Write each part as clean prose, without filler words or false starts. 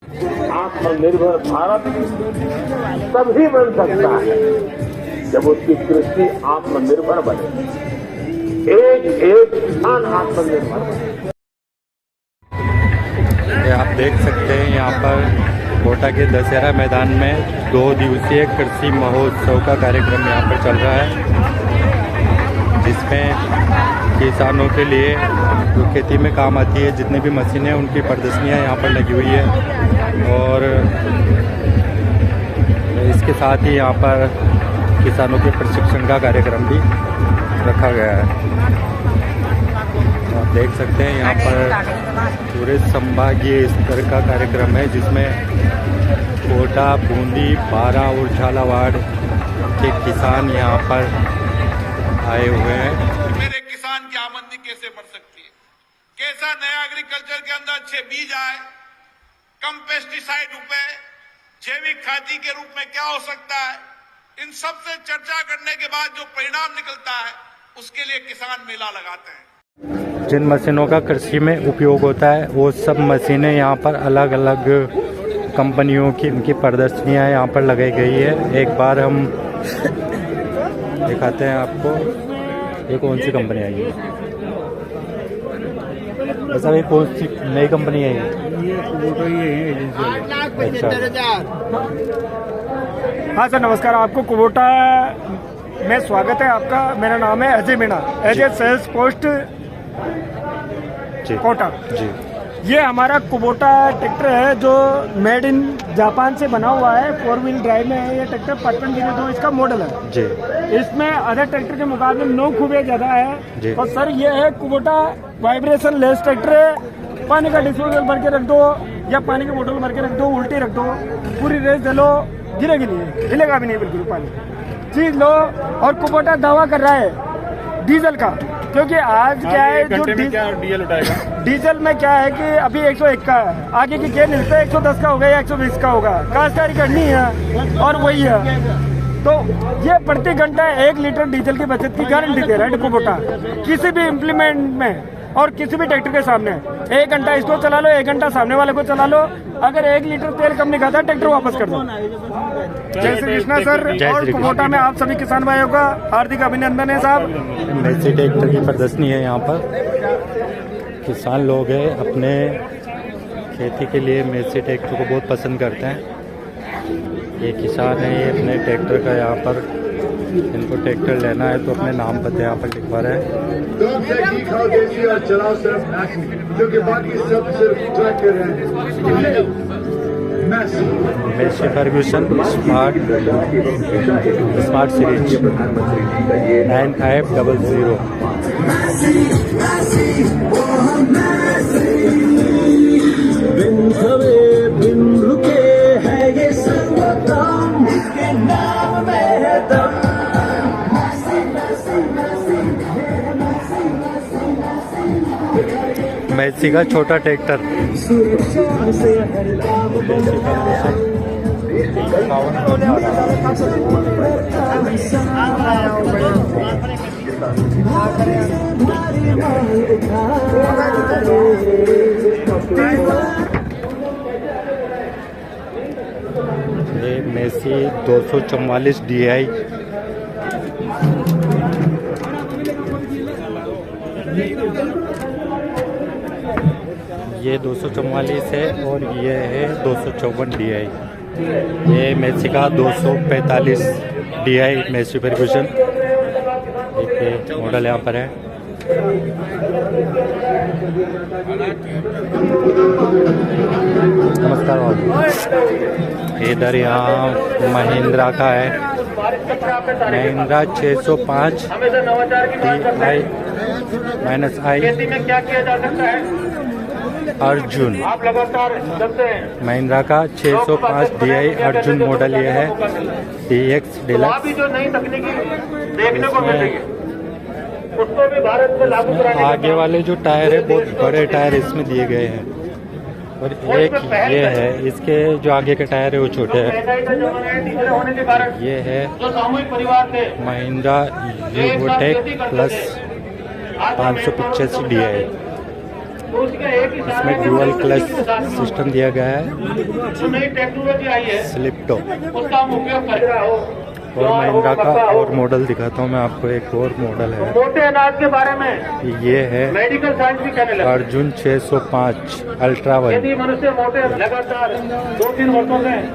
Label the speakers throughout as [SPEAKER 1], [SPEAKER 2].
[SPEAKER 1] आत्मनिर्भर भारत तभी बन सकता है जब उसकी कृषि आत्मनिर्भर बने, एक एक किसान आत्मनिर्भर बने।
[SPEAKER 2] आप देख सकते हैं यहाँ पर कोटा के दशहरा मैदान में 2 दिवसीय कृषि महोत्सव का कार्यक्रम यहाँ पर चल रहा है, जिसमें किसानों के लिए जो खेती में काम आती है जितनी भी मशीनें उनकी प्रदर्शनियाँ यहाँ पर लगी हुई है। और इसके साथ ही यहाँ पर किसानों के प्रशिक्षण का कार्यक्रम भी रखा गया है। आप देख सकते हैं यहाँ पर पूरे संभागीय स्तर का कार्यक्रम है, जिसमें कोटा, बूंदी, बारा और झालावाड़ के किसान यहाँ पर आए हुए हैं।
[SPEAKER 3] मेरे किसान की आमदनी कैसे बढ़ सकती है, कैसा नया एग्रीकल्चर के अंदर अच्छे बीज आए, कम पेस्टिसाइड उपे, जैविक खादी के रूप में क्या हो सकता है, इन सब से चर्चा करने के बाद जो परिणाम निकलता है उसके लिए किसान मेला लगाते हैं।
[SPEAKER 2] जिन मशीनों का कृषि में उपयोग होता है वो सब मशीनें यहाँ पर अलग अलग कंपनियों की इनकी प्रदर्शनियाँ यहाँ पर लगाई गई है। एक बार हम दिखाते हैं आपको ये कौन सी कंपनी आई है। वैसा ये कौन सी नई कंपनी है अच्छा।
[SPEAKER 4] हाँ सर नमस्कार, आपको कुबोटा में स्वागत है आपका। मेरा नाम है Ajay Meena, as a sales post Kota
[SPEAKER 2] ji.
[SPEAKER 4] ये हमारा कुबोटा ट्रैक्टर है जो मेड इन जापान से बना हुआ है, 4 व्हील ड्राइव में है। ये ट्रैक्टर 5502 इसका मॉडल है
[SPEAKER 2] जी।
[SPEAKER 4] इसमें अदर ट्रैक्टर के मुकाबले 9 खूबियाँ ज्यादा है। और सर ये है कुबोटा वाइब्रेशन लेस ट्रैक्टर है। पानी का डिस्पोजल भर के रख दो या पानी की बोतल भर के रख दो, उल्टी रख दो, पूरी रेस दे लो, गिरेगी नहीं, हिलेगा भी नहीं बिल्कुल पानी चीज लो। और कुबोटा दावा कर रहा है डीजल का, क्योंकि आज क्या है जो डीजल उठाएगा। डीजल में क्या है कि अभी 101 का है, आगे की क्या मिलता है 110 का होगा या 120 का होगा, काश्तकारी करनी है और वही है। तो ये प्रति घंटा 1 लीटर डीजल की बचत की गारंटी दे रहा है कुबोटा किसी भी इम्प्लीमेंट में और किसी भी ट्रैक्टर के सामने। 1 घंटा इसको चला लो, 1 घंटा सामने वाले को चला लो, अगर 1 लीटर तेल कम निकालता है ट्रैक्टर वापस कर दो। जय श्री कृष्णा सर। और कुबोटा में आप सभी किसान भाइयों का हार्दिक अभिनंदन है साहब।
[SPEAKER 2] मेसी ट्रैक्टर की प्रदर्शनी है यहाँ पर। किसान लोग हैं अपने खेती के लिए मेसी ट्रैक्टर को बहुत पसंद करते हैं। ये किसान है, ये अपने ट्रैक्टर का यहाँ पर इनको ट्रैक्टर लेना है तो अपने नाम पते यहाँ पर लिखवा रहे हैं। Massey Ferguson smart series 9500। Massey का छोटा ट्रैक्टर ये मेसी 244 DI ये 244 है और ये है 254 DI। ये मेसी का 245 DI मेसी फर्ग्यूसन एक मॉडल यहाँ पर है। नमस्कार भाई। इधर यहाँ महिंद्रा का है, महिंद्रा 605 DI-I
[SPEAKER 3] क्या किया जा सकता है
[SPEAKER 2] अर्जुन।
[SPEAKER 3] आप लगातार चलते हैं।
[SPEAKER 2] महिंद्रा का 605 DI अर्जुन मॉडल ये है, DX डिलक्स।
[SPEAKER 3] जो नई तकनीकी देखने को मिल रही है उसको भी भारत में लागू कराने।
[SPEAKER 2] आगे वाले जो टायर है बहुत बड़े टायर इसमें दिए गए हैं और एक ये है, इसके जो आगे के टायर है वो छोटे हैं। ये है महिंद्रा यूवोटेक प्लस 585 DI। इसमें ड्यूअल क्लच सिस्टम दिया गया है,
[SPEAKER 1] जो नई टेक्नोलॉजी आई है
[SPEAKER 2] स्लिप टॉप।
[SPEAKER 1] उसका हम उपयोग कर रहा हो।
[SPEAKER 2] और महिंद्रा का और मॉडल दिखाता हूँ मैं आपको, एक और मॉडल है,
[SPEAKER 1] मोटे अनाज के बारे में
[SPEAKER 2] ये है
[SPEAKER 1] मेडिकल साइंस भी कहने लगा।
[SPEAKER 2] Arjun 605 ultra one.
[SPEAKER 1] यदि मनुष्य मोटे लगातार 2-3 वर्षों में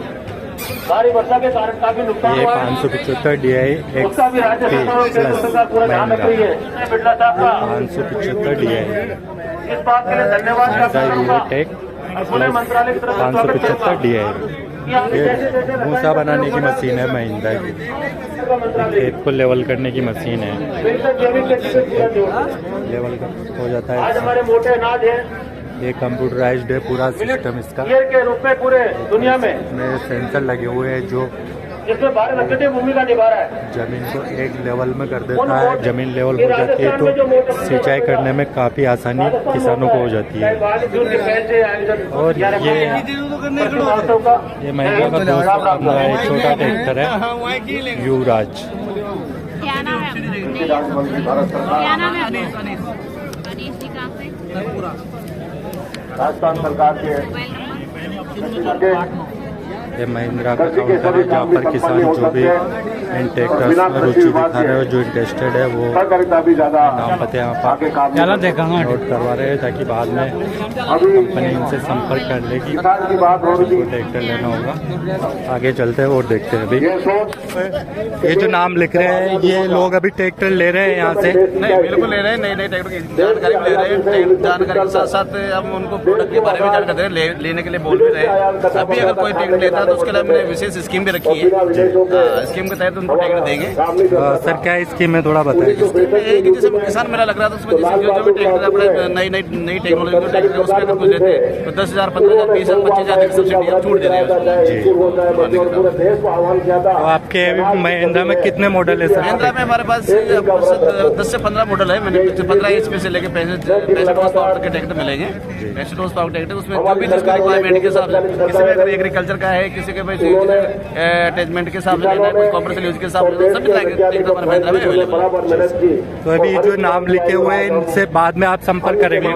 [SPEAKER 1] भारी वर्षा के कारण काफी नुकसान
[SPEAKER 2] ये
[SPEAKER 1] हुआ
[SPEAKER 2] 575 DI
[SPEAKER 1] उसका भी राज्य सरकार और केंद्र सरकार पूरा ध्यान रख रही है। बिरला साहब का
[SPEAKER 2] 575 DI
[SPEAKER 1] इस बात के लिए धन्यवाद करता हूं।
[SPEAKER 2] टेक
[SPEAKER 1] पुणे मंत्रालय की तरफ से स्वागत करता
[SPEAKER 2] 575 DI।
[SPEAKER 1] हूं।
[SPEAKER 2] ये भूसा बनाने की मशीन है महिंद्रा की, खेत को लेवल करने की मशीन है, लेवल हो जाता है।
[SPEAKER 1] आज हमारे मोटे अनाज है
[SPEAKER 2] ये कंप्यूटराइज्ड है पूरा सिस्टम इसका,
[SPEAKER 1] ईयर के रूप में पूरे दुनिया में
[SPEAKER 2] इसमें सेंसर लगे हुए हैं जो
[SPEAKER 1] जिसमें भारत अत्यधिक भूमिका निभा रहा है।
[SPEAKER 2] जमीन को एक लेवल में कर देता है। जमीन लेवल हो जाती है तो सिंचाई करने में काफ़ी आसानी किसानों को हो जाती है। और ये महिंद्रा का 215 एक छोटा ट्रैक्टर है युवराज।
[SPEAKER 5] क्या नाम है? क्या नाम है? मनीष जी कहाँ से?
[SPEAKER 1] राजस्थान सरकार के
[SPEAKER 2] ये महिंद्रा का काउंटर है जहाँ पर किसान जो भी इन ट्रैक्टर्स में रुचि दिखा रहे हो, जो इंटरेस्टेड है वो नाम पते यहाँ पर नोट करवा रहे हैं ताकि बाद में कंपनी इनसे संपर्क कर लेगी, वो ट्रैक्टर लेना होगा। आगे चलते हैं और देखते हैं। अभी ये जो नाम लिख रहे हैं ये लोग अभी ट्रैक्टर ले रहे हैं यहाँ से?
[SPEAKER 6] नहीं, बिल्कुल ले रहे हैं। नई ट्रैक्टर की जानकारी भी ले रहे हैं। जानकारी के साथ साथ हम उनको प्रोडक्ट के बारे में जानकारी दे रहे हैं, लेने के लिए बोल भी रहे हैं। अभी अगर कोई ट्रैक्टर लेता है तो उसके लिए हमने विशेष स्कीम भी रखी है। स्कीम के तहत उनको ट्रैक्टर देंगे।
[SPEAKER 2] सर क्या स्कीम है थोड़ा बताइए।
[SPEAKER 6] जैसे किसान मेला लग रहा था उसमें जो भी ट्रैक्टर अपने नई टेक्नोलॉजी का ट्रैक्टर उसके अंदर कुछ देते हैं तो 10,000, 15,000, 20,000, 25,000 की सब्सिडी हम छूट दे रहे हैं।
[SPEAKER 2] तो आपके महिंद्रा में कितने मॉडल है सर?
[SPEAKER 6] महिंद्रा में हमारे पास 10 से 15 मॉडल है। मैंने 15 HP से लेकर 65 horse पावर के ट्रैक्टर मिलेंगे। 65 horse पावर ट्रैक्टर उसमें जो भी जिसको रिक्वायरमेंट के हिसाब से, किसी में अगर एग्रीकल्चर का है, किसी के अटैचमेंट के हिसाब से लेना है, कोई कॉमर्शियल यूज के हिसाब से, सभी ट्रैक्टर हमारे महिंद्रा में अवेलेबल।
[SPEAKER 2] तो अभी जो नाम लिखे हुए हैं इनसे बाद में आप संपर्क करेंगे?
[SPEAKER 6] जो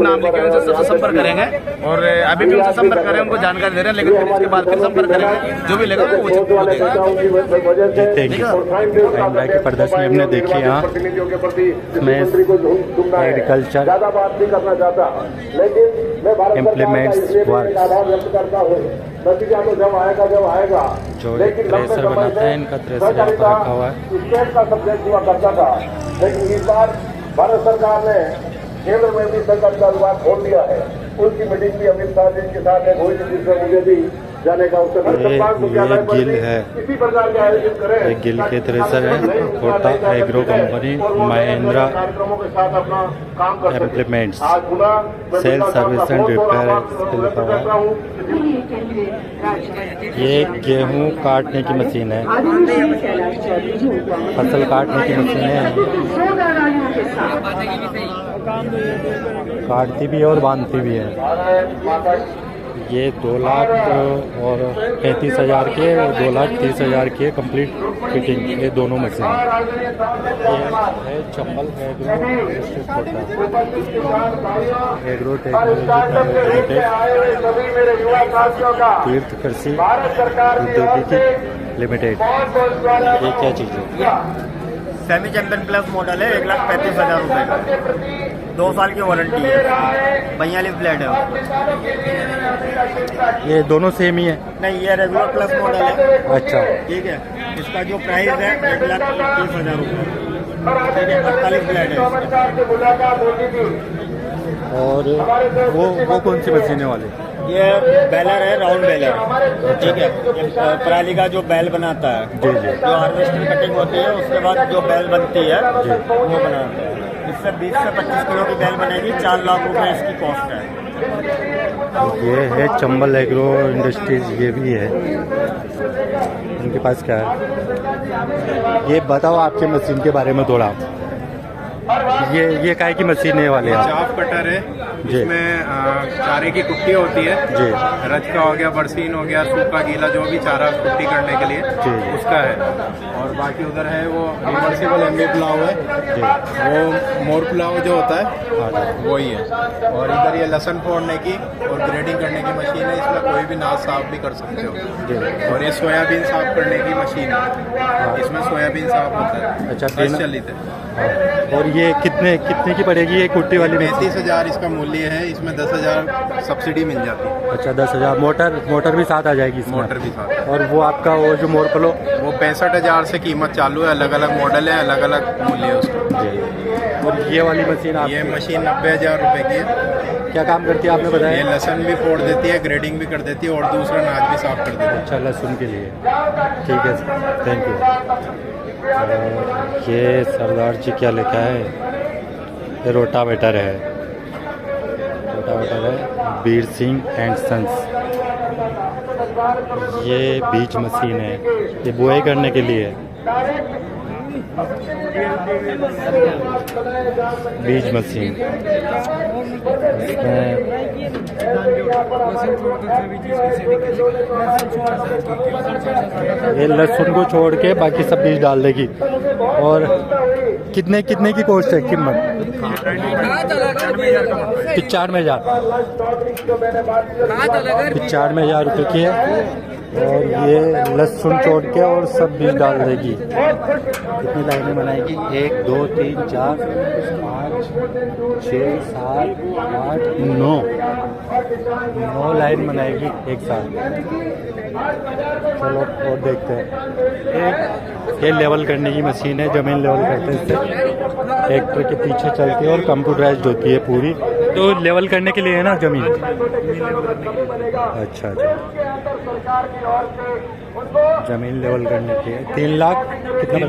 [SPEAKER 6] नाम लिखे हुए सबसे संपर्क करेंगे और अभी भी उनसे संपर्क करें, उनको जानकारी दे रहे हैं, लेकिन फिर इसके बाद फिर संपर्क करेंगे, जो भी लेगा वो उचित देगा।
[SPEAKER 2] Thank you. महिंद्रा की प्रदर्शनी हमने देखी यहाँ में एग्रीकल्चर इम्प्लीमेंट्स जो थ्रेसर बनाते हैं, इनका थ्रेसर यहाँ पर रखा हुआ है।
[SPEAKER 1] स्टेट का सब्जेक्ट हुआ करता था, लेकिन इस बार भारत सरकार ने केंद्र में भी संकट का विभाग खोल दिया है। उनकी मीटिंग भी अमित शाह जी के साथ हुई थी, जिसमें मुझे भी जाने का अवसर
[SPEAKER 2] गिल है,
[SPEAKER 1] इसी प्रकार के आयोजित करें।
[SPEAKER 2] एक गिल के थ्रेसर है, कोटा एग्रो कंपनी, महिंद्रा
[SPEAKER 1] कार्यक्रमों के साथ अपना काम कर
[SPEAKER 2] इम्प्लीमेंट्स,
[SPEAKER 1] आज खुदा
[SPEAKER 2] सेल सर्विस एंड रिपेयर लिखा हुआ है। ये गेहूं काटने की मशीन है, फसल काटने की मशीन है, काटती भी है और बांधती भी है। ये 2,35,000 के और 2,30,000 के कंप्लीट फिटिंग, ये दोनों मशीन। ये है चंबल एग्रो टेक्नोलॉजी तीर्थ कृषि प्रौद्योगिकी लिमिटेड। ये क्या चीज़ है?
[SPEAKER 7] सेमी चैंपियन प्लस मॉडल है, 1,35,000 रुपये का, 2 साल की वारंटी है, 42 ब्लेड है।
[SPEAKER 2] ये दोनों सेम ही है?
[SPEAKER 7] नहीं, ये रेगुलर प्लस मॉडल है।
[SPEAKER 2] अच्छा,
[SPEAKER 7] ठीक है। इसका जो प्राइस है 1,30,000 रुपये, ठीक है, 48 ब्लेड है।
[SPEAKER 2] और वो कौन सी मशीनें वाले?
[SPEAKER 7] ये बैलर है, राउंड बैलर, ठीक है। ये पराली का जो बैल बनाता है,
[SPEAKER 2] जी जी,
[SPEAKER 7] जो हार्वेस्टिंग कटिंग होती है उसके बाद जो बैल बनती है वो बनाता है। इससे 20 से 25 किलो की बैल बनेगी, 4 लाख रुपए इसकी कॉस्ट है।
[SPEAKER 2] ये है चंबल एग्रो इंडस्ट्रीज, ये भी है। इनके पास क्या है ये बताओ आपके मशीन के बारे में थोड़ा। ये काय की मशीन है वाले?
[SPEAKER 8] चाप कटर है,
[SPEAKER 2] जी।
[SPEAKER 8] इसमें चारे की कुट्टी होती है
[SPEAKER 2] जी।
[SPEAKER 8] रज का हो गया, बरसीन हो गया, सूखा गीला जो भी चारा कुट्टी करने के लिए
[SPEAKER 2] जी।
[SPEAKER 8] उसका है। और बाकी उधर है वो रिवर्सिबल एमबी पुलाव है
[SPEAKER 2] जी।
[SPEAKER 8] वो मोर पुलाव जो होता है वही है। और इधर ये लहसुन फोड़ने की और ग्रेडिंग करने की मशीन है, इसमें कोई भी नाज साफ भी कर सकते हो।
[SPEAKER 2] जी।
[SPEAKER 8] और ये सोयाबीन साफ करने की मशीन है, इसमें सोयाबीन साफ होता है।
[SPEAKER 2] अच्छा,
[SPEAKER 8] 10 चलित है।
[SPEAKER 2] और ये कितने की पड़ेगी ये कुट्टी वाली?
[SPEAKER 8] 35,000 इसका मूल्य है, इसमें 10,000 सब्सिडी मिल जाती है।
[SPEAKER 2] अच्छा, 10,000। मोटर भी साथ आ जाएगी इसमें?
[SPEAKER 8] मोटर भी साथ।
[SPEAKER 2] और वो आपका वो जो मोरपलो
[SPEAKER 8] वो 65,000 से कीमत चालू है, अलग अलग मॉडल है, अलग अलग मूल्य है उसका।
[SPEAKER 2] जी। और ये वाली मशीन आप?
[SPEAKER 8] ये मशीन 90,000 रुपए की है।
[SPEAKER 2] क्या काम करती है आपने बताया?
[SPEAKER 8] ये लहसुन भी फोड़ देती है, ग्रेडिंग भी कर देती है और दूसरा नाज भी साफ कर देती है।
[SPEAKER 2] अच्छा, लहसुन के लिए। ठीक है, थैंक यू। ये सरदार जी क्या लिखा है? ये रोटावेटर है, रोटावेटर है वीर सिंह एंड सन्स। ये बीज मशीन है, ये बुआई करने के लिए बीज मशीन। ये लहसुन को छोड़ के बाकी सब बीज डाल देगी। और कितने की कॉस्ट है, कीमत? 95,000 रुपये की है। और ये लहसुन छोड़ के और सब बीज डाल देगी। कितनी लाइनें बनाएगी? 1 2 3 4 5 6 7 8 9 लाइन बनाएगी एक साथ। चलो और देखते हैं। ये लेवल करने की मशीन है, जमीन लेवल करते हैं इससे। ट्रैक्टर के पीछे चलती है और कंप्यूटराइज्ड होती है पूरी। तो लेवल करने के लिए है ना जमीन? अच्छा अच्छा, जमीन लेवल करने की है। 3 लाख कितना?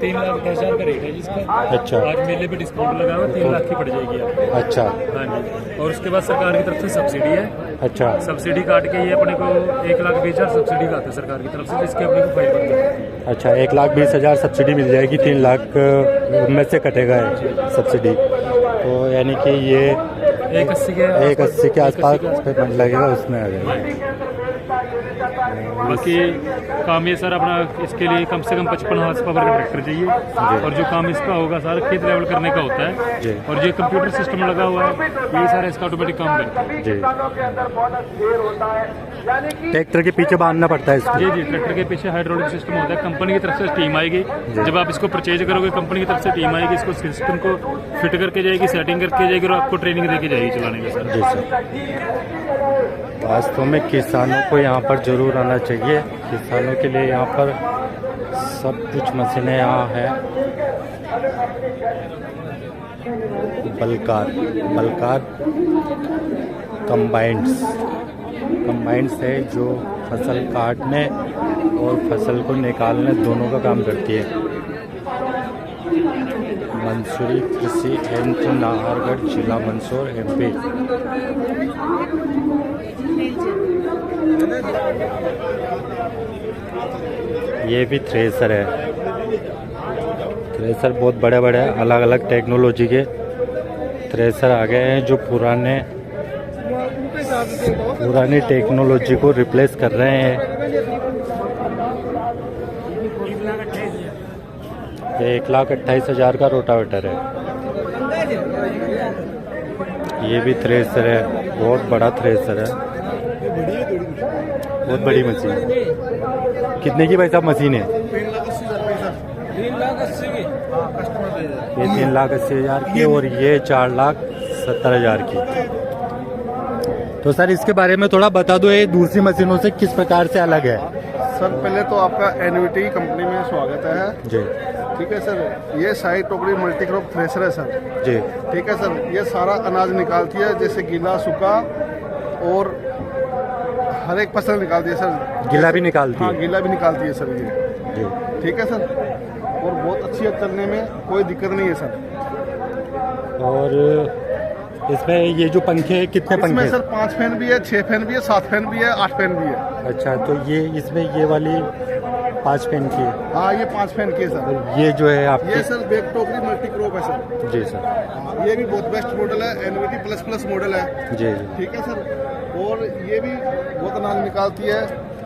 [SPEAKER 9] 3,10,000 का रेट है जिसका।
[SPEAKER 2] अच्छा,
[SPEAKER 9] आज मेले पे डिस्काउंट लगा हुआ, 3 लाख की पड़ जाएगी आपको।
[SPEAKER 2] अच्छा।
[SPEAKER 9] हाँ जी। और उसके बाद सरकार की तरफ से सब्सिडी है।
[SPEAKER 2] अच्छा,
[SPEAKER 9] सब्सिडी काट के ये अपने को 1,20,000 सब्सिडी का आता है सरकार की तरफ से, जिसके अपने को फायदा होता है।
[SPEAKER 2] अच्छा, 1,20,000 सब्सिडी मिल जाएगी, 3 लाख में से कटेगा सब्सिडी। तो यानी कि ये 1,80 के आसपास पेमेंट लगेगा, उसमें आ जाएगा।
[SPEAKER 9] बाकी काम ये सर अपना इसके लिए कम से कम 55 हॉर्स पावर का ट्रैक्टर चाहिए। और जो काम इसका होगा सारा खेत लेवल करने का होता है। और जो कंप्यूटर सिस्टम लगा हुआ है ये सारा इसका ऑटोमेटिक काम करता है।
[SPEAKER 2] जी। ट्रैक्टर के पीछे बांधना पड़ता है इसको?
[SPEAKER 9] जी जी, ट्रैक्टर के पीछे हाइड्रोलिक सिस्टम होता है। कंपनी की तरफ से टीम आएगी, जब आप इसको परचेज करोगे कंपनी की तरफ से टीम आएगी, इसको सिस्टम को फिट करके जाएगी, सेटिंग करके जाएगी और आपको ट्रेनिंग देके जाएगी चलाने का सर।
[SPEAKER 2] जी सर, वास्तव में किसानों को यहाँ पर ज़रूर आना चाहिए। किसानों के लिए यहाँ पर सब कुछ मशीनें यहाँ है। बलकार कंबाइंड्स है जो फसल काटने और फसल को निकालने दोनों का काम करती है। मंसूरी कृषि यंत्र नाहरगढ़, जिला मंदसौर, MP। ये भी थ्रेसर है। थ्रेसर बहुत बड़े बड़े अलग अलग टेक्नोलॉजी के थ्रेसर आ गए हैं जो पुरानी टेक्नोलॉजी को रिप्लेस कर रहे हैं। 1,28,000 का रोटावेटर है। ये भी थ्रेसर है, बहुत बड़ा थ्रेसर है, बहुत बड़ी मशीन। कितने की भाई साहब मशीन है? 3,80,000 की और ये 4,70,000 की। तो सर इसके बारे में थोड़ा बता दो, ये दूसरी मशीनों से किस प्रकार से अलग है?
[SPEAKER 10] सर पहले तो आपका एनवीटी कंपनी में स्वागत है
[SPEAKER 2] जी।
[SPEAKER 10] ठीक है सर, ये साइड टोकरी मल्टी क्रॉप थ्रेशर है सर
[SPEAKER 2] जी।
[SPEAKER 10] ठीक है सर, ये सारा अनाज निकालती है, जैसे गीला सूखा और हर एक फसल निकालती है सर।
[SPEAKER 2] गीला भी निकालती है?
[SPEAKER 10] हाँ, गीला भी निकालती है सर ये
[SPEAKER 2] जी।
[SPEAKER 10] ठीक है सर, और बहुत अच्छी है, चलने में कोई दिक्कत नहीं है सर।
[SPEAKER 2] और इसमें ये जो पंखे हैं, कितने पंखे?
[SPEAKER 10] इसमें सर 5 फैन भी है, 6 फैन भी है, 7 फैन भी है, 8 फैन भी है।
[SPEAKER 2] अच्छा, तो ये इसमें ये वाली 5 फैन की है।
[SPEAKER 10] हाँ, ये 5 फैन की है सर।
[SPEAKER 2] ये जो है आपकी,
[SPEAKER 10] ये सर बैक टोकरी मल्टी क्रॉप है सर।
[SPEAKER 2] जी सर।
[SPEAKER 10] हाँ, ये भी बहुत बेस्ट मॉडल है, एनवीटी प्लस मॉडल है।
[SPEAKER 2] जी।
[SPEAKER 10] ठीक है सर। और ये भी बहुत अनाज निकालती है,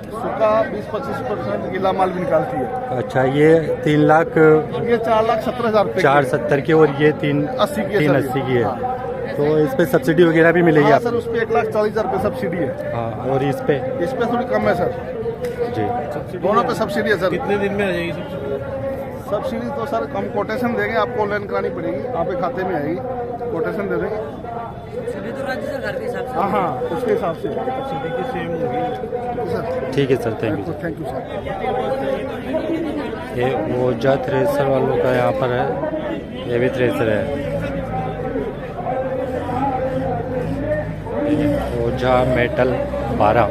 [SPEAKER 10] सूखा 20-25% गीला माल भी निकालती है।
[SPEAKER 2] अच्छा, ये 3 लाख,
[SPEAKER 10] ये 4,70,000 रुपये
[SPEAKER 2] 470 की, और ये 380 की है।
[SPEAKER 10] हाँ।
[SPEAKER 2] तो इस पे सब्सिडी वगैरह भी मिलेगी
[SPEAKER 10] हाँ
[SPEAKER 2] आपको?
[SPEAKER 10] सर, उस पर 1,40,000 रुपये सब्सिडी है।
[SPEAKER 2] हाँ, और इस पे
[SPEAKER 10] थोड़ी कम है सर।
[SPEAKER 2] जी।
[SPEAKER 10] दोनों पे सब्सिडी है सर।
[SPEAKER 6] कितने दिन में आ जाएगी
[SPEAKER 10] सब्सिडी? तो सर हम कोटेशन देंगे, आपको ऑनलाइन करानी पड़ेगी, आपके खाते में आएगी, कोटेशन दे देंगे। हाँ हाँ, उसके हिसाब से सब्सिडी की सेम होगी सर।
[SPEAKER 2] ठीक है सर, थैंक
[SPEAKER 10] यू सर।
[SPEAKER 2] ये ओजा थ्रेसर वालों का यहाँ पर है, ये भी थ्रेसर है, ओझा मेटल 12।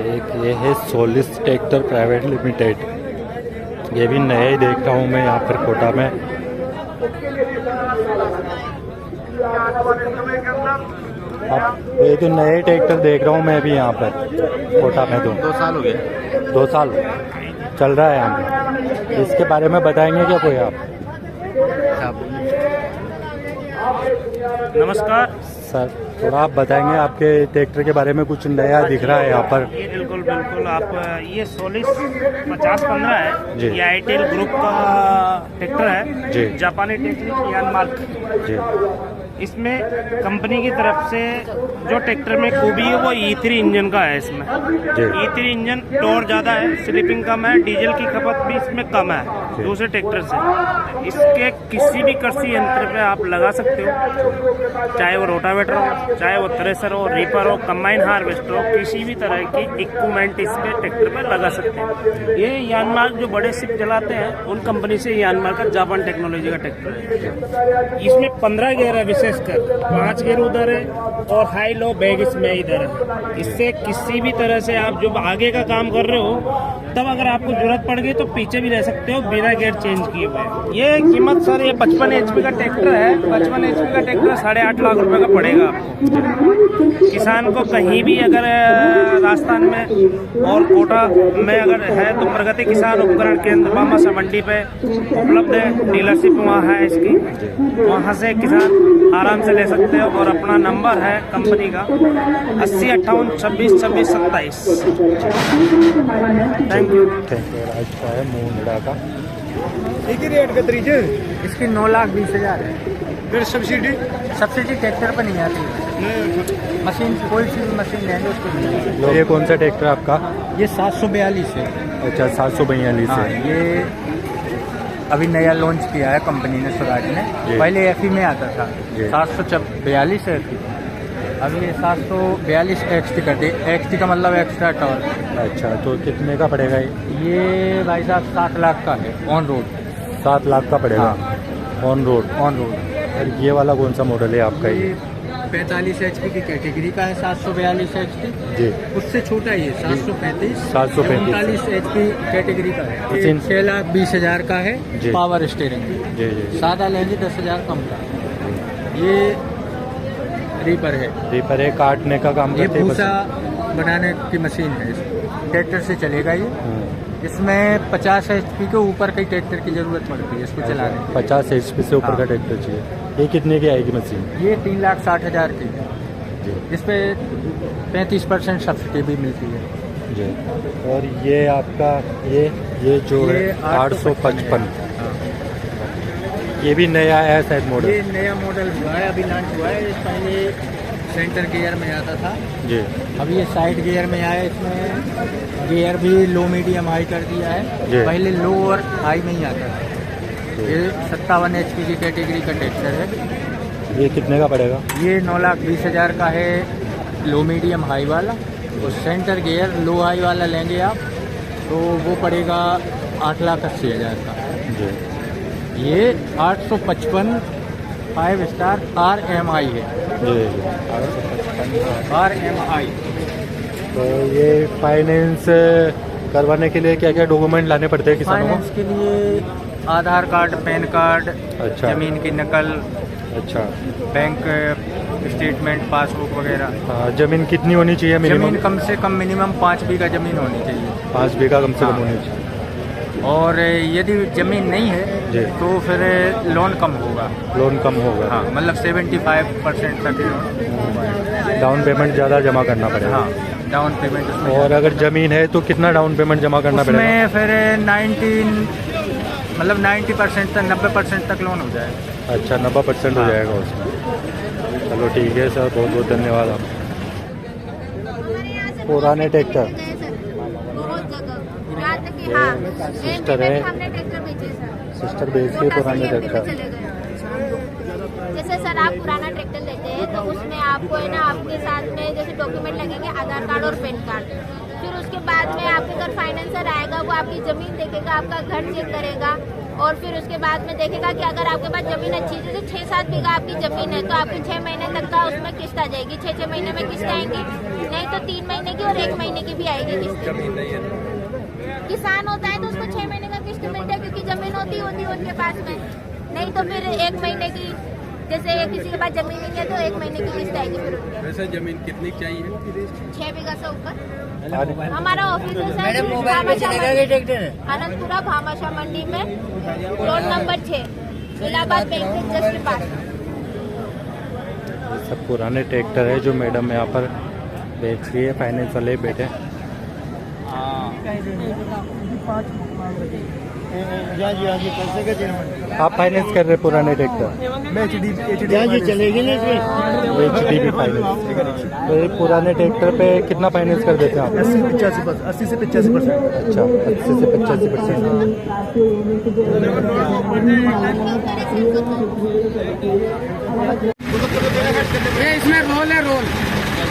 [SPEAKER 2] एक ये है सोलिस ट्रैक्टर प्राइवेट लिमिटेड, ये भी नया ही देख रहा हूँ मैं यहाँ पर कोटा में। अब ये तो नए ट्रैक्टर देख रहा हूँ मैं अभी यहाँ पर कोटा में। तो
[SPEAKER 6] 2 साल हो गए।
[SPEAKER 2] 2 साल चल रहा है यहाँ पे। इसके बारे में बताएंगे क्या कोई आप?
[SPEAKER 11] नमस्कार
[SPEAKER 2] सर, थोड़ा आप बताएंगे आपके ट्रैक्टर के बारे में, कुछ नया दिख रहा है यहाँ पर।
[SPEAKER 11] बिल्कुल बिल्कुल, आप ये सोलिस 5015 है,
[SPEAKER 2] जी।
[SPEAKER 11] ये आईटेल ग्रुप का ट्रैक्टर है,
[SPEAKER 2] जी।
[SPEAKER 11] जापानी टेक्निक यानमार्क।
[SPEAKER 2] जी।
[SPEAKER 11] इसमें कंपनी की तरफ से जो ट्रैक्टर में खूबी है वो E3 इंजन का है। इसमें E3 इंजन टॉर्क ज़्यादा है, स्लिपिंग कम है, डीजल की खपत भी इसमें कम है दूसरे ट्रैक्टर से। इसके किसी भी कृषि यंत्र पे आप लगा सकते हो, चाहे वो रोटावेटर हो, चाहे वो थ्रेसर हो, रीपर हो, कंबाइन हार्वेस्टर हो, किसी भी तरह की इक्विपमेंट इसके ट्रैक्टर पे लगा सकते हैं। ये यानमार्क जो बड़े शिप चलाते हैं उन कंपनी से यानमार्क का जापान टेक्नोलॉजी का ट्रैक्टर है। इसमें 15 गियर है, विशेषकर 5 गियर उधर है और हाई लो बैग इसमें इधर है। इससे किसी भी तरह से आप जो आगे का काम कर रहे हो, तब अगर आपको जरूरत पड़ गई तो पीछे भी रह सकते हो बिना गियर चेंज किए हुए। ये कीमत सर, ये 55 HP का ट्रैक्टर है। 55 HP का ट्रैक्टर 8.5 लाख रुपए का पड़ेगा आपको। किसान को कहीं भी अगर राजस्थान में और कोटा में अगर है तो प्रगति किसान उपकरण केंद्र बामासा मंडी पे उपलब्ध है, डीलरशिप वहाँ है इसकी, वहाँ से किसान आराम से ले सकते हो। और अपना नंबर है कंपनी का 80 58 26 26 27। Thank you.
[SPEAKER 2] आज का है मुंडा का,
[SPEAKER 10] एक ही रेट का तरीके
[SPEAKER 12] इसकी 9,20,000 है।
[SPEAKER 10] फिर सब्सिडी
[SPEAKER 12] ट्रैक्टर पर नहीं आती, मशीन कोई सी मशीन लेंगे उसको नहीं।
[SPEAKER 2] तो ये कौन सा ट्रैक्टर आपका?
[SPEAKER 12] ये 742 है।
[SPEAKER 2] अच्छा, 742
[SPEAKER 12] हाँ,
[SPEAKER 2] है।
[SPEAKER 12] ये अभी नया लॉन्च किया है कंपनी ने स्वराज ने, पहले FE में आता था। 742 है FE, अभी ये 742 XT कर दी। XT का मतलब एक्स्ट्रा टॉर्क।
[SPEAKER 2] अच्छा, तो कितने का पड़ेगा
[SPEAKER 12] ये भाई साहब 7 लाख का है ऑन रोड।
[SPEAKER 2] 7 लाख का पड़ेगा ऑन रोड। और ये वाला कौन सा मॉडल है आपका? ये
[SPEAKER 12] 45 HP की कैटेगरी का है, 742 HT
[SPEAKER 2] जी।
[SPEAKER 12] उससे छोटा ही है 735
[SPEAKER 2] 735
[SPEAKER 12] HP कैटेगरी का है। 6,20,000 का है पावर स्टीयरिंग।
[SPEAKER 2] जी जी।
[SPEAKER 12] सादा लेंगे 10,000 कम का। ये रीपर है,
[SPEAKER 2] काटने का काम
[SPEAKER 12] ये
[SPEAKER 2] करते हैं।
[SPEAKER 12] भूसा बनाने की मशीन है, ट्रैक्टर से चलेगा ये। इसमें 50 HP के ऊपर के ट्रैक्टर की जरूरत पड़ती है इसको चलाने।
[SPEAKER 2] 50 HP से ऊपर का ट्रैक्टर चाहिए। ये कितने की आएगी मशीन?
[SPEAKER 12] ये 3,60,000 की है, जिसपे 35% सब्सिडी भी मिलती है
[SPEAKER 2] जी। और ये आपका ये जो है 855, ये भी नया है शायद मॉडल?
[SPEAKER 12] ये नया मॉडल हुआ है, अभी लॉन्च हुआ है। पहले सेंटर गियर में आता था
[SPEAKER 2] जी,
[SPEAKER 12] अभी ये साइड गियर में आया। इसमें गियर भी लो मीडियम हाई कर दिया है, पहले लो और हाई में ही आता था। ये 57 HP की कैटेगरी का ट्रैक्टर है।
[SPEAKER 2] ये कितने का पड़ेगा?
[SPEAKER 12] ये 9,20,000 का है लो मीडियम हाई वाला। और सेंटर गियर लो हाई वाला लेंगे आप तो वो पड़ेगा 8,80,000 का
[SPEAKER 2] जी।
[SPEAKER 12] ये 855 5 स्टार RMI है
[SPEAKER 2] जी।
[SPEAKER 12] RMI।
[SPEAKER 2] तो ये फाइनेंस करवाने के लिए क्या क्या डॉक्यूमेंट लाने पड़ते हैं किसानों को?
[SPEAKER 12] फाइनेंस के लिए आधार कार्ड, पैन कार्ड,
[SPEAKER 2] अच्छा।
[SPEAKER 12] जमीन की नकल,
[SPEAKER 2] अच्छा,
[SPEAKER 12] बैंक स्टेटमेंट, पासबुक वगैरह।
[SPEAKER 2] जमीन कितनी होनी चाहिए मिनिमम?
[SPEAKER 12] जमीन कम से कम मिनिमम 5 बीघा जमीन होनी चाहिए।
[SPEAKER 2] 5 बीघा कम से कम होनी चाहिए।
[SPEAKER 12] और यदि जमीन नहीं है
[SPEAKER 2] जी
[SPEAKER 12] तो फिर लोन कम होगा।
[SPEAKER 2] लोन कम होगा,
[SPEAKER 12] हाँ, मतलब 75% तक लोन।
[SPEAKER 2] डाउन पेमेंट ज़्यादा जमा करना पड़ेगा।
[SPEAKER 12] हाँ, डाउन पेमेंट उसमें।
[SPEAKER 2] और अगर ज़मीन है तो कितना डाउन पेमेंट जमा करना पड़ेगा?
[SPEAKER 12] उसमें फिर 90% तक 90% तक लोन हो जाएगा।
[SPEAKER 2] अच्छा, 90% हो जाएगा उसमें। चलो ठीक है सर, बहुत बहुत धन्यवाद आप। पुराने ट्रैक्टर सिस्टर है, सिस्टर बेच के पुराने ट्रैक्टर।
[SPEAKER 5] जैसे सर आप पुराना ट्रैक्टर लेते हैं तो उसमें आपको है ना आपके साथ में जैसे डॉक्यूमेंट लगेंगे, आधार कार्ड और पैन कार्ड। फिर उसके बाद में आपके घर फाइनेंसर आएगा, वो आपकी जमीन देखेगा, आपका घर चेक करेगा और फिर उसके बाद में देखेगा कि अगर आपके पास जमीन अच्छी जैसे 6-7 बीघा आपकी जमीन है तो आपकी 6 महीने तक का उसमें किस्त आ जाएगी। 6 महीने में किस्त आएंगी, नहीं तो 3 महीने की और 1 महीने की भी आएगी किस्त। किसान होता है तो उसको 6 महीने का किस्त मिलता है क्योंकि जमीन होती उनके पास में, नहीं तो फिर 1 महीने की, जैसे किसी के पास जमीन नहीं है तो 1 महीने की किस्त आएगी फिर उनके।
[SPEAKER 13] वैसे जमीन कितनी चाहिए?
[SPEAKER 5] 6 बीघा से ऊपर। हमारा ऑफिस है सर अनंतपुरा भामाशाह मंडी में, रोड नंबर 6, इलाहाबाद बैंक के जस्ट पास।
[SPEAKER 2] सब पुराने ट्रैक्टर है जो मैडम यहाँ पर बेच रही है, फाइनेंस वाले बैठे। आप फाइनेंस कर रहे पुराने ट्रैक्टर?
[SPEAKER 7] चलेगी ना
[SPEAKER 2] HDB फाइनेंस। तो ये पुराने ट्रैक्टर पे कितना फाइनेंस कर देते हैं आप?
[SPEAKER 7] 80 से 85%।
[SPEAKER 2] अच्छा, 80 से 85%।
[SPEAKER 4] ये इसमें रोल है, रोल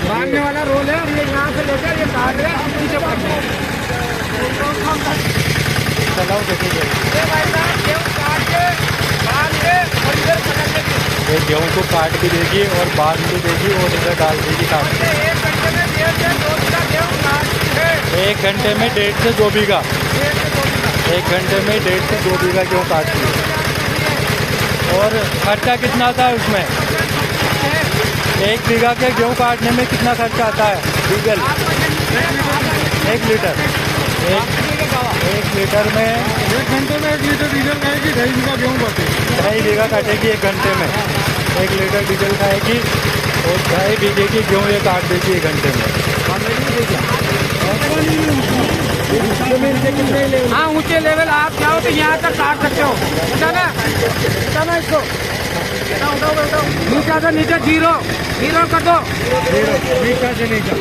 [SPEAKER 4] बांधने वाला रोल है और ये यहाँ से लेकर ये काट रहे हैं, हम नीचे बांध रहे हैं।
[SPEAKER 2] चलाओ देखिए, ये गेहूँ को काट भी देगी और बांध भी देगी और इधर डाल देगी काट के। 1 घंटे में 1.5 से 2 बीघा, 1 घंटे में 1.5 से 2 बीघा गेहूँ काटती है। और खर्चा कितना आता है उसमें? 1 बीघा के गेहूँ काटने में कितना खर्चा आता है? डीजल 1 लीटर, 1 लीटर में
[SPEAKER 10] 1 घंटे में 1 लीटर डीजल खाएगी, 2.5 बीघा गेहूँ काटेगी।
[SPEAKER 2] 2.5 बीघा काटेगी 1 घंटे में, 1 लीटर डीजल खाएगी और 2.5 बीघे की गेहूँ ये काट देगी 1 घंटे में।
[SPEAKER 4] हाँ, ऊंचे लेवल आप जाओ तो यहाँ तक काट सकते हो। उठाना इसको, नीचे से नीचे जीरो कर दो,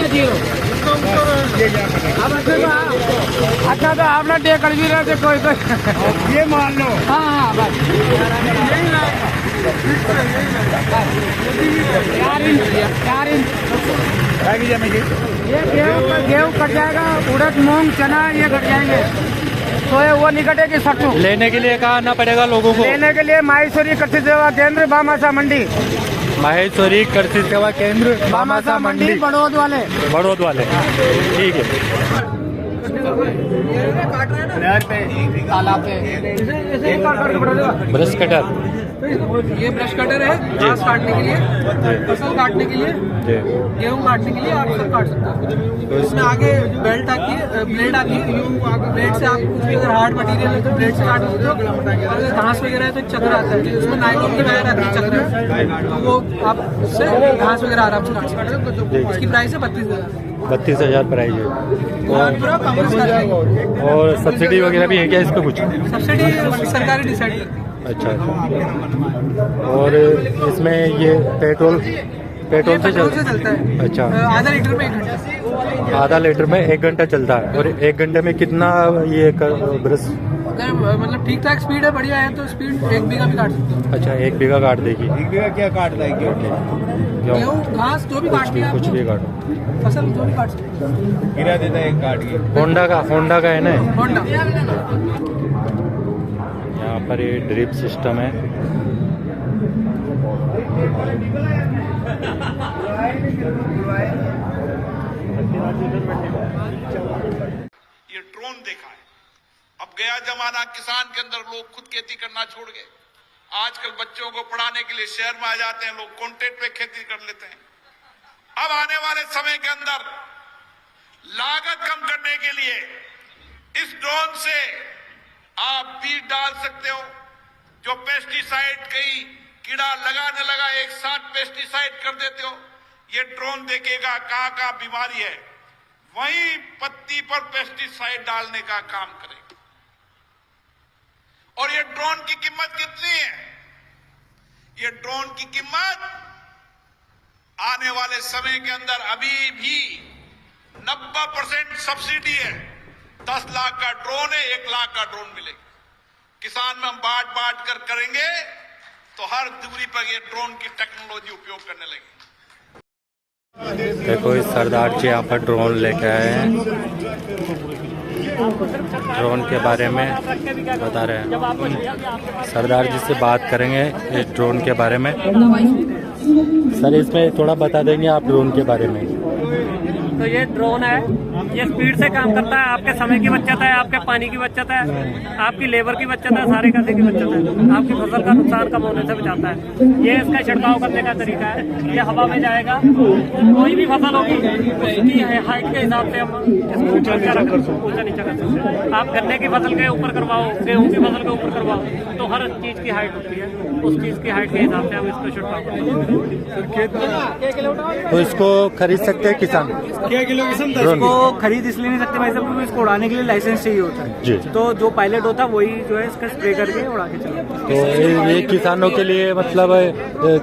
[SPEAKER 4] जीरो। अच्छा तो आप ना टेकड़ भी रहे थे कोई ये मान लो। हाँ बस 4 इंच ये गेहूँ कट जाएगा, उड़द मूंग चना ये कट जाएंगे तो वो नहीं कटेगी सरसों।
[SPEAKER 2] लेने के लिए कहाँ आना पड़ेगा लोगों को?
[SPEAKER 4] लेने के लिए माहेश्वरी कृषि सेवा केंद्र भामाशाह मंडी,
[SPEAKER 2] माहेश्वरी कृषि सेवा केंद्र भामाशाह मंडी,
[SPEAKER 4] बड़ौद वाले।
[SPEAKER 2] ठीक है। ब्रश कटर,
[SPEAKER 14] ये ब्रश कटर है घास काटने के लिए, फसल काटने के लिए, गेहूँ काटने के लिए आप सब काट सकते हो। इसमें आगे बेल्ट आती है, ब्लेड आती है, ब्लेड से आप कुछ भी अगर हार्ड मटेरियल है तो ब्लेड से काट सकते हो। अगर घास वगैरह है तो एक चक्र आता है, उसमें नायलॉन की वायर आती है चक्र, तो वो आप उससे घास वगैरह आराम से काट सकते हो। इसकी प्राइस है
[SPEAKER 2] 32,000 प्राइस है। और सब्सिडी वगैरह भी है क्या इसका? कुछ
[SPEAKER 14] सब्सिडी सरकारी डिसाइड करती है।
[SPEAKER 2] अच्छा, और इसमें ये पेट्रोल से चलता है? अच्छा,
[SPEAKER 14] आधा लीटर में 1 घंटा,
[SPEAKER 2] आधा लीटर में 1 घंटा चलता है। और 1 घंटे में कितना ये ब्रश?
[SPEAKER 14] अगर मतलब ठीक ठाक स्पीड है, बढ़िया है तो स्पीड 1 बीघा भी काट सकते हो।
[SPEAKER 2] अच्छा, 1 बीघा काट देगी।
[SPEAKER 7] 1 बीघा क्या काट देगी?
[SPEAKER 14] गेहूँ घास जो भी काटनी है,
[SPEAKER 2] कुछ भी काटो,
[SPEAKER 14] फसल जो भी काट सकते हो।
[SPEAKER 7] गिरा देता है काट के।
[SPEAKER 2] होंडा का है ना?
[SPEAKER 14] होंडा।
[SPEAKER 2] यहाँ पर ये ड्रिप सिस्टम है।
[SPEAKER 3] ये ड्रोन देखा है। अब गया जमाना किसान के अंदर लोग खुद खेती करना छोड़ गए, आजकल बच्चों को पढ़ाने के लिए शहर में आ जाते हैं लोग, कॉन्ट्रैक्ट पे खेती कर लेते हैं। अब आने वाले समय के अंदर लागत कम करने के लिए इस ड्रोन से आप बीज डाल सकते हो। जो पेस्टिसाइड कई कीड़ा लगा न लगा एक साथ पेस्टिसाइड कर देते हो, ये ड्रोन देखेगा कहां कहां बीमारी है, वहीं पत्ती पर पेस्टिसाइड डालने का काम करेगा। और ये ड्रोन की कीमत कितनी है? ये ड्रोन की कीमत आने वाले समय के अंदर अभी भी 90% सब्सिडी है। 10 लाख का ड्रोन है, 1 लाख का ड्रोन मिलेगा। किसान में हम बांट कर करेंगे तो हर दूरी पर ये ड्रोन की टेक्नोलॉजी उपयोग करने लगे।
[SPEAKER 2] देखो इस सरदार जी यहाँ पर ड्रोन लेके आए हैं, ड्रोन के बारे में बता रहे हैं। सरदार जी से बात करेंगे इस ड्रोन के बारे में। सर इसमें थोड़ा बता देंगे आप ड्रोन के बारे में?
[SPEAKER 15] तो ये ड्रोन है, ये स्पीड से काम करता है, आपके समय की बचत है, आपके पानी की बचत है, आपकी लेबर की बचत है, सारे करने की बचत है, आपकी फसल का नुकसान कम होने से बचाता है। ये इसका छिड़काव करने का तरीका है, ये हवा में जाएगा, कोई भी फसल होगी उसकी हाइट के हिसाब से हम इसको ऊंचा नीचा कर सकते हैं। आप गन्ने की फसल के ऊपर करवाओ, गेहूँ की फसल के ऊपर करवाओ, तो हर चीज की हाइट होती है, उस चीज की हाइट के हिसाब से हम इसको छिड़काव करते हैं।
[SPEAKER 2] तो इसको खरीद सकते हैं किसान?
[SPEAKER 11] क्या किलो की क्षमता? इसको खरीद इसलिए नहीं सकते भाई साहब क्योंकि इसको उड़ाने के लिए लाइसेंस चाहिए होता है
[SPEAKER 2] जी।
[SPEAKER 11] तो जो पायलट होता है वही जो है इसका स्प्रे करके उड़ा के चलाता है।
[SPEAKER 2] तो ये किसानों के लिए मतलब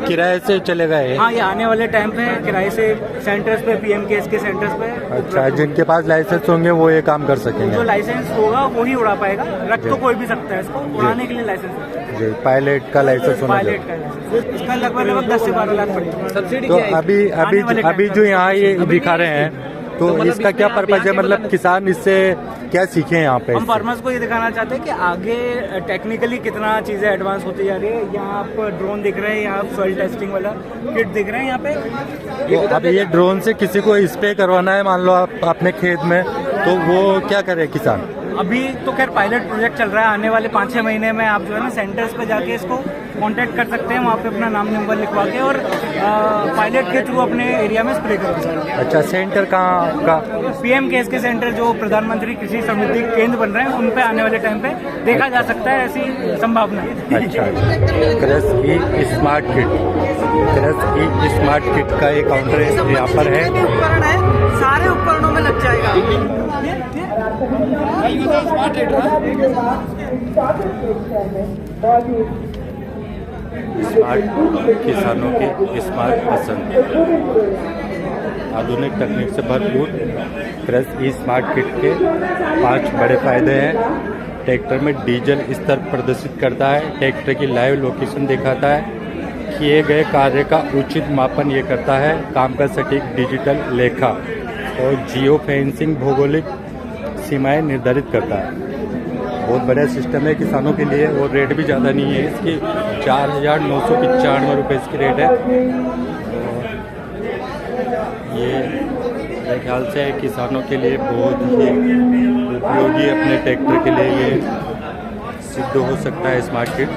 [SPEAKER 2] किराए से चलेगा ये?
[SPEAKER 11] हाँ, ये आने वाले टाइम पे किराए से सेंटर्स पे, PMKS के सेंटर्स पे।
[SPEAKER 2] अच्छा, जिनके पास लाइसेंस होंगे वो ये काम कर सकेंगे?
[SPEAKER 11] जो लाइसेंस होगा वो ही उड़ा पाएगा, रख तो कोई भी सकता है, इसको उड़ाने के लिए लाइसेंस
[SPEAKER 2] जी। पायलट का लाइसेंस होना चाहिए।
[SPEAKER 11] पायलट का लाइसेंस इसका लगभग 10 से 12 लाख पड़ता है। सब्सिडी
[SPEAKER 2] तो अभी जो यहाँ ये दिखा रहे हैं तो इसका क्या पर्पज है? मतलब किसान इससे क्या सीखे यहाँ पे?
[SPEAKER 11] हम फार्मर्स को ये दिखाना चाहते हैं कि आगे टेक्निकली कितना चीजें एडवांस होती जा रही है। यहाँ आप ड्रोन दिख रहे हैं, यहाँ आप सॉइल टेस्टिंग वाला किट दिख रहे हैं यहाँ पे।
[SPEAKER 2] तो अब ये ड्रोन से किसी को स्प्रे करवाना है मान लो आप अपने खेत में, तो वो क्या करे किसान?
[SPEAKER 11] अभी तो खैर पायलट प्रोजेक्ट चल रहा है, आने वाले 5-6 महीने में आप जो है ना सेंटर्स पे जाके इसको कांटेक्ट कर सकते हैं, वहाँ पे अपना नाम नंबर लिखवा के और पायलट के थ्रू अपने एरिया में स्प्रे कर सकते हैं।
[SPEAKER 2] अच्छा, सेंटर कहाँ का?
[SPEAKER 11] PMKS के सेंटर जो प्रधानमंत्री कृषि समृद्धि केंद्र बन रहे हैं उन पे आने वाले टाइम पे देखा जा सकता है, ऐसी संभावना है।
[SPEAKER 2] अच्छा, कृषि स्मार्ट किट, कृषि स्मार्ट किट का एक काउंटर यहाँ पर है।
[SPEAKER 14] उपकरण है, सारे उपकरणों में लग जाएगा।
[SPEAKER 2] स्मार्ट किसानों की स्मार्ट पसंद, आधुनिक तकनीक से भरपूर कृषि स्मार्ट किट के 5 बड़े फायदे हैं। ट्रैक्टर में डीजल स्तर प्रदर्शित करता है, ट्रैक्टर की लाइव लोकेशन दिखाता है, किए गए कार्य का उचित मापन ये करता है, काम का सटीक डिजिटल लेखा और जियो फेंसिंग भौगोलिक सीमाएं निर्धारित करता है। बहुत बड़ा सिस्टम है किसानों के लिए और रेट भी ज़्यादा नहीं है इसकी। 4,995 रुपये इसकी रेट है। ये मेरे ख्याल से किसानों के लिए बहुत ही उपयोगी अपने ट्रैक्टर के लिए ये सिद्ध हो सकता है स्मार्ट किट।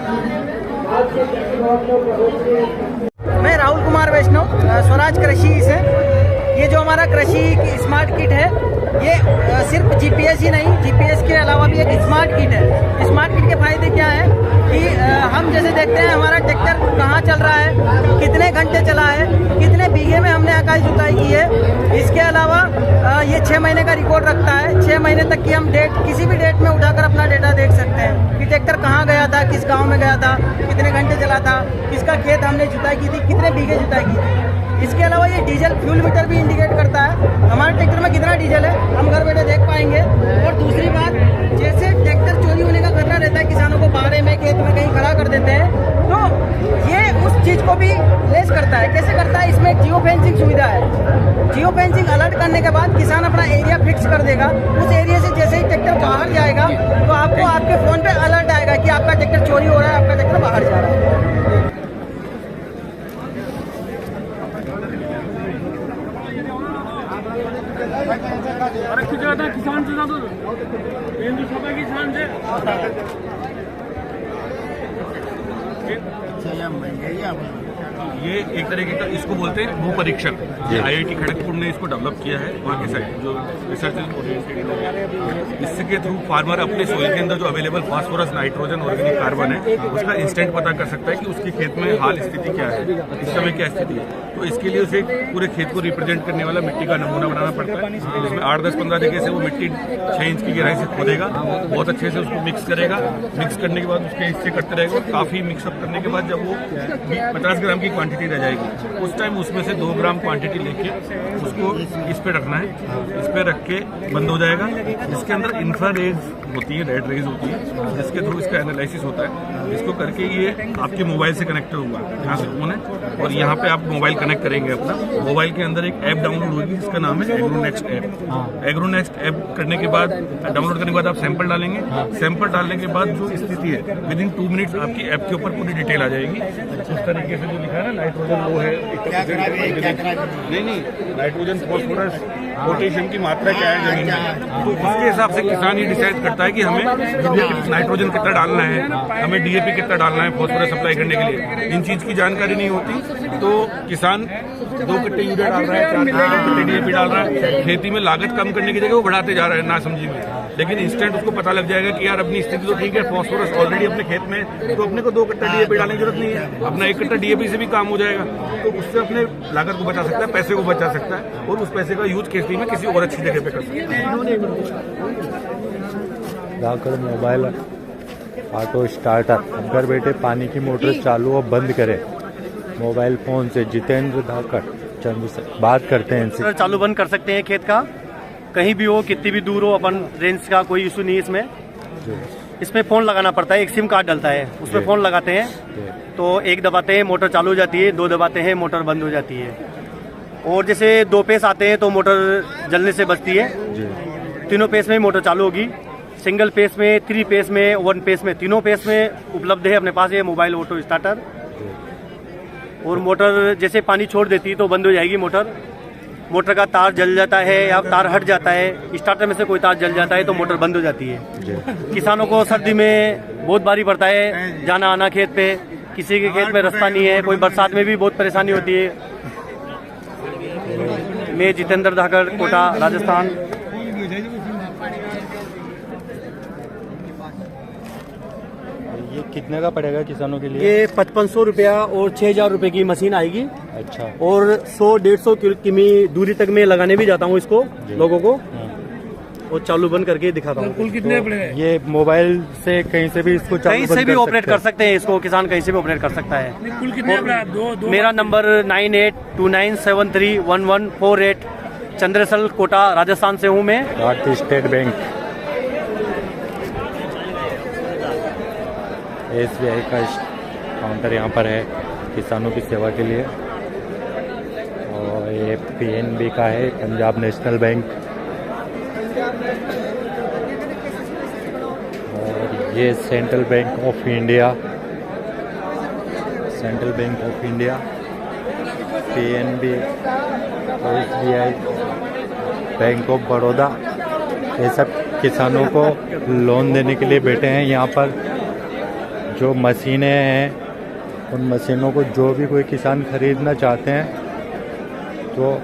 [SPEAKER 14] मैं राहुल कुमार वैष्णव, स्वराज कृषि से। ये जो हमारा कृषि स्मार्ट किट है ये सिर्फ GPS ही नहीं, GPS के अलावा भी एक स्मार्ट किट है। स्मार्ट किट के फायदे क्या है कि हम जैसे देखते हैं हमारा ट्रैक्टर कहाँ चल रहा है, कितने घंटे चला है, कितने बीघे में हमने आकाश जुताई की है। इसके अलावा ये 6 महीने का रिकॉर्ड रखता है। 6 महीने तक की हम डेट किसी भी डेट में उठाकर अपना डेटा देख सकते हैं कि ट्रैक्टर कहाँ गया था, किस गाँव में गया था, कितने घंटे चला था, किसका खेत हमने जुताई की थी, कितने बीघे जुताई की थी। इसके अलावा ये डीजल फ्यूल मीटर भी इंडिकेट करता है हमारे ट्रैक्टर में कितना डीजल है, हम घर बैठे देख पाएंगे। और दूसरी बात, जैसे ट्रैक्टर चोरी होने का खतरा रहता है, किसानों को बाड़े में, खेत में कहीं खड़ा कर देते हैं, तो ये उस चीज को भी लेस करता है। कैसे करता है? इसमें जियो फेंसिंग सुविधा है। जियो फेंसिंग अलर्ट करने के बाद किसान अपना एरिया फिक्स कर देगा। उस एरिया से जैसे ही ट्रैक्टर बाहर जाएगा तो आपको आपके फोन पे अलर्ट आएगा कि आपका ट्रैक्टर चोरी हो रहा है, आपका ट्रैक्टर बाहर जा रहा है।
[SPEAKER 4] किसान से किसान से
[SPEAKER 16] ये एक तरीके का इसको बोलते हैं भू परीक्षण। ये IIT खड़गपुर ने इसको डेवलप किया है, वहाँ के साइड जो रिसर्च इसके थ्रू फार्मर अपने सोइल के अंदर जो available phosphorus, nitrogen, organic carbon है उसका इंस्टेंट पता कर सकता है कि उसके खेत में हाल स्थिति क्या है, इस समय क्या स्थिति है। तो इसके लिए उसे पूरे खेत को रिप्रेजेंट करने वाला मिट्टी का नमूना बनाना पड़ता है, जिसमें 8-10-15 जगह से वो मिट्टी 6 इंच की गहराई से खोदेगा, बहुत अच्छे से उसको मिक्स करेगा। मिक्स करने के बाद उसके हिस्से करते रहेगा। काफी मिक्सअप करने के बाद जब वो 50 ग्राम की क्वांटिटी रह जाएगी उस टाइम उसमें से 2 ग्राम क्वांटिटी लेके उसको इस पे रखना है। इस पे रख के बंद हो जाएगा। इसके अंदर इंफ्रारेज होती है, रेड रेज होती है, जिसके थ्रू इसका एनालिसिस होता है। इसको करके ये आपके मोबाइल से कनेक्टेड होगा, यहाँ से फोन है और यहाँ पे आप मोबाइल कनेक्ट करेंगे अपना। मोबाइल के अंदर एक ऐप डाउनलोड होगी जिसका नाम है एग्रोनेक्स्ट ऐप। एग्रोनेक्स्ट ऐप करने के बाद, डाउनलोड करने के बाद आप सैंपल डालेंगे। सैंपल डालने के बाद जो स्थिति है विदिन 2 मिनट्स आपकी ऐप के ऊपर पूरी डिटेल आ जाएगी। उस तरीके से जो लिखा है ना नाइट्रोजन वो है, नहीं नाइट्रोजन, फॉस्फोरस, पोटेशियम की मात्रा क्या है जमीन में, तो उसके हिसाब से किसान ये डिसाइड करता है कि हमें नाइट्रोजन कितना डालना है, हमें DAP कितना डालना है फॉस्फोरस सप्लाई करने के लिए। इन चीज की जानकारी नहीं होती तो किसान 2 कट्टे यूरिया डाल रहा है, 4 कट्टे DAP डाल रहा है। खेती में लागत कम करने की जगह वो बढ़ाते जा रहा है ना समझी में। लेकिन इंस्टेंट उसको पता लग जाएगा कि यार अपनी स्थिति तो ठीक है, फॉस्फोरस ऑलरेडी अपने खेत में, तो अपने को 2 कट्टा DAP डालने की जरूरत नहीं है, अपना 1 कट्टा DAP से भी काम हो जाएगा। तो उससे अपने लागत को बचा सकता है, पैसे को बचा सकता है और उस पैसे का यूज खेती में किसी और अच्छी जगह पे कर सकता है।
[SPEAKER 2] जाकर मोबाइल ऑटो स्टार्टर घर बैठे पानी की मोटर चालू और बंद करें मोबाइल फोन से। जितेंद्र धाकड़ चंद से बात करते हैं इनसे।
[SPEAKER 17] चालू बंद कर सकते हैं खेत का, कहीं भी हो, कितनी भी दूर हो, अपन रेंज का कोई इशू नहीं इसमें। इसमें फोन लगाना पड़ता है, एक सिम कार्ड डलता है, उसमें फोन लगाते हैं तो 1 दबाते हैं मोटर चालू हो जाती है, 2 दबाते हैं मोटर बंद हो जाती है। और जैसे 2 पेस आते हैं तो मोटर जलने से बचती है। 3 पेस में मोटर चालू होगी, सिंगल पेस में, 3 पेस में, 1 पेस में, तीनों पेस में उपलब्ध है अपने पास ये मोबाइल ऑटो स्टार्टर। और मोटर जैसे पानी छोड़ देती है तो बंद हो जाएगी मोटर। मोटर का तार जल जाता है या तार हट जाता है, स्टार्टर में से कोई तार जल जाता है तो मोटर बंद हो जाती है। किसानों को सर्दी में बहुत भारी पड़ता है जाना आना खेत पे, किसी के खेत में रास्ता नहीं है, कोई बरसात में भी बहुत परेशानी होती है। मैं जितेंद्र धाकड़, कोटा, राजस्थान।
[SPEAKER 2] ये कितने का पड़ेगा किसानों के लिए?
[SPEAKER 17] ये 5500 रुपया और 6000 रुपए की मशीन आएगी।
[SPEAKER 2] अच्छा।
[SPEAKER 17] और 100-150 किमी दूरी तक मैं लगाने भी जाता हूँ इसको लोगों को, और चालू बंद करके दिखाता हूँ।
[SPEAKER 9] कुल कितने पड़ेगा?
[SPEAKER 2] ये मोबाइल से कहीं से भी इसको
[SPEAKER 17] कहीं से भी ऑपरेट कर सकते हैं इसको, किसान कहीं से भी ऑपरेट कर सकता है।
[SPEAKER 9] कुल कितने पड़ेगा?
[SPEAKER 17] मेरा नंबर 9829731148, चंद्रसल, कोटा, राजस्थान से हूँ मैं।
[SPEAKER 2] भारतीय स्टेट बैंक, SBI का काउंटर यहाँ पर है किसानों की सेवा के लिए। और ये PNB का है, पंजाब नेशनल बैंक। और ये central bank of India, central bank of India, PNB, SBI, bank of Baroda. ये सब किसानों को लोन देने के लिए बैठे हैं यहाँ पर। जो मशीनें हैं उन मशीनों को जो भी कोई किसान खरीदना चाहते हैं, तो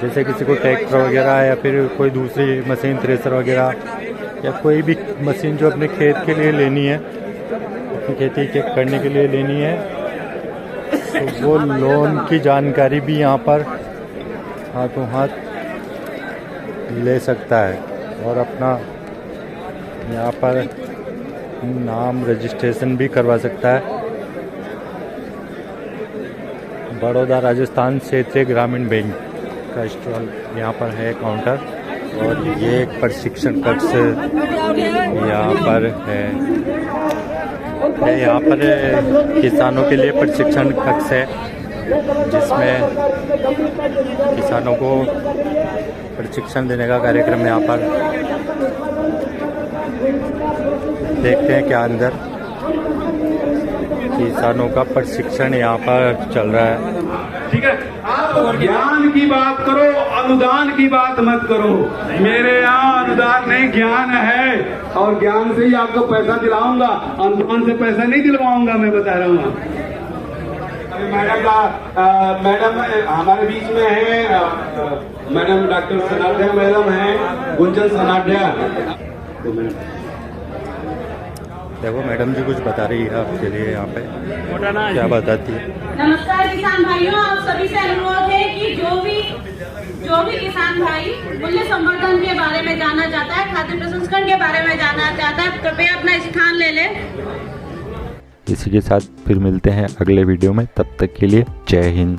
[SPEAKER 2] जैसे किसी को ट्रैक्टर वगैरह या फिर कोई दूसरी मशीन, थ्रेसर वगैरह, या कोई भी मशीन जो अपने खेत के लिए लेनी है, अपनी खेती के करने के लिए लेनी है, तो वो लोन की जानकारी भी यहाँ पर हाथों हाथ ले सकता है और अपना यहाँ पर नाम रजिस्ट्रेशन भी करवा सकता है। बड़ौदा राजस्थान क्षेत्रीय ग्रामीण बैंक का स्टॉल यहाँ पर है, काउंटर। और ये एक प्रशिक्षण कक्ष यहाँ पर है। यहाँ पर किसानों के लिए प्रशिक्षण कक्ष है जिसमें किसानों को प्रशिक्षण देने का कार्यक्रम यहाँ पर। देखते हैं क्या अंदर किसानों का प्रशिक्षण यहाँ पर चल रहा है।
[SPEAKER 9] ठीक है।
[SPEAKER 18] आप ज्ञान की बात करो, अनुदान की बात मत करो। मेरे यहाँ अनुदान नहीं, ज्ञान है, और ज्ञान से ही आपको पैसा दिलाऊंगा, अनुदान से पैसा नहीं दिलवाऊंगा, मैं बता रहा हूँ। मैडम हमारे बीच में है, मैडम डॉक्टर सनाड्या मैडम है, गुंजन सनाड्या।
[SPEAKER 2] देखो मैडम जी कुछ बता रही है आपके लिए, यहाँ पे क्या बताती है।
[SPEAKER 19] नमस्कार किसान भाइयों, आप सभी से अनुरोध है कि जो भी किसान भाई मूल्य संवर्धन के बारे में जानना चाहता है, खाद्य प्रसंस्करण के बारे में जानना चाहता है, कृपया अपना स्थान ले ले।
[SPEAKER 2] इसी के साथ फिर मिलते हैं अगले वीडियो में, तब तक के लिए जय हिंद।